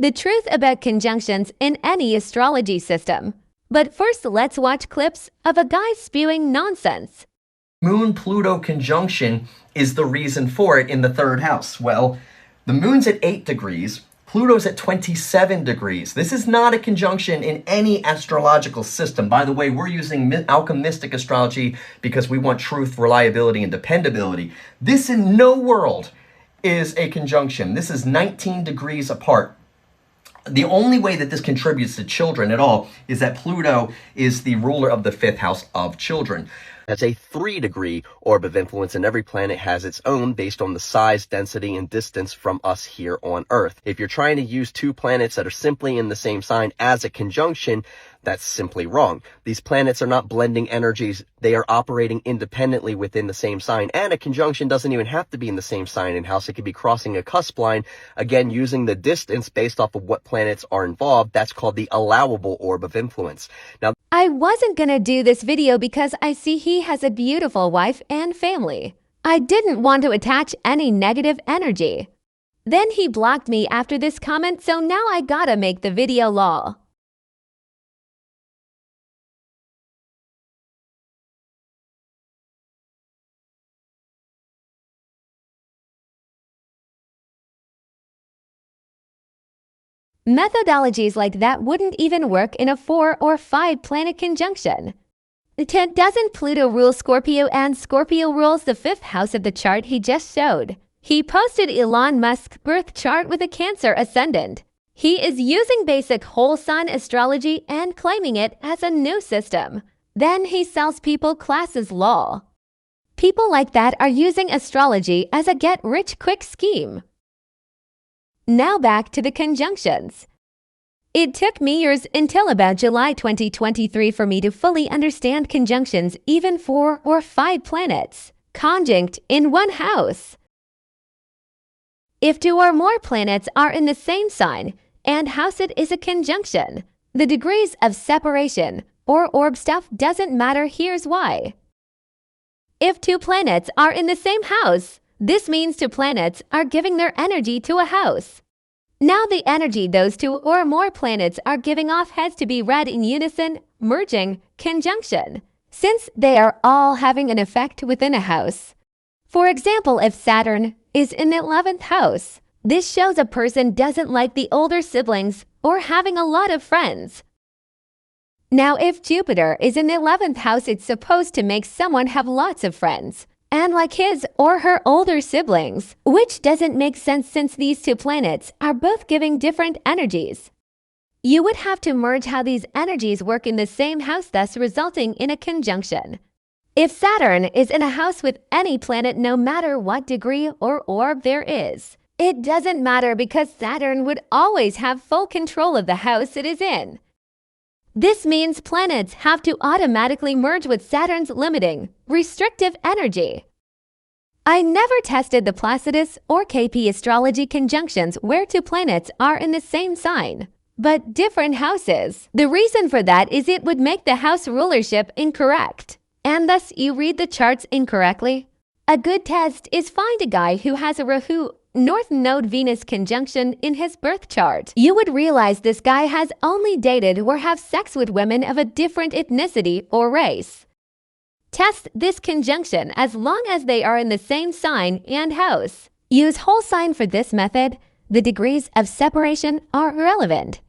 the truth about conjunctions in any astrology system. But first, let's watch clips of a guy spewing nonsense. Moon-Pluto conjunction is the reason for it in the third house. Well, the moon's at 8 degrees, Pluto's at 27 degrees. This is not a conjunction in any astrological system. By the way, we're using alchemistic astrology because we want truth, reliability, and dependability. This in no world is a conjunction. This is 19 degrees apart. The only way that this contributes to children at all is that Pluto is the ruler of the 5th house of children. That's a 3-degree orb of influence, and every planet has its own based on the size, density, and distance from us here on Earth. If you're trying to use two planets that are simply in the same sign as a conjunction, that's simply wrong. These planets are not blending energies. They are operating independently within the same sign. And a conjunction doesn't even have to be in the same sign and house. It could be crossing a cusp line, again, using the distance based off of what planets are involved. That's called the allowable orb of influence. Now, I wasn't gonna do this video because I see he has a beautiful wife and family. I didn't want to attach any negative energy. Then he blocked me after this comment, so now I gotta make the video lol. Methodologies like that wouldn't even work in a 4 or 5 planet conjunction. Doesn't Pluto rule Scorpio and Scorpio rules the 5th house of the chart he just showed? He posted Elon Musk's birth chart with a Cancer ascendant. He is using basic whole sign astrology and claiming it as a new system. Then he sells people classes lol. People like that are using astrology as a get-rich-quick scheme. Now back to the conjunctions. It took me years until about July 2023 for me to fully understand conjunctions, even 4 or 5 planets conjunct in one house. If 2 or more planets are in the same sign and house, it is a conjunction. The degrees of separation or orb stuff doesn't matter. Here's why. If 2 planets are in the same house, this means 2 planets are giving their energy to a house. Now the energy those 2 or more planets are giving off has to be read in unison, merging, conjunction, since they are all having an effect within a house. For example, if Saturn is in the 11th house, this shows a person doesn't like the older siblings or having a lot of friends. Now if Jupiter is in the 11th house, it's supposed to make someone have lots of friends and like his or her older siblings, which doesn't make sense since these 2 planets are both giving different energies. You would have to merge how these energies work in the same house, thus resulting in a conjunction. If Saturn is in a house with any planet, no matter what degree or orb there is, it doesn't matter because Saturn would always have full control of the house it is in. This means planets have to automatically merge with Saturn's limiting, restrictive energy. I never tested the Placidus or KP astrology conjunctions where 2 planets are in the same sign, but different houses. The reason for that is it would make the house rulership incorrect, and thus you read the charts incorrectly. A good test is find a guy who has a Rahu North Node Venus conjunction in his birth chart. You would realize this guy has only dated or have sex with women of a different ethnicity or race. Test this conjunction as long as they are in the same sign and house. Use whole sign for this method. The degrees of separation are irrelevant.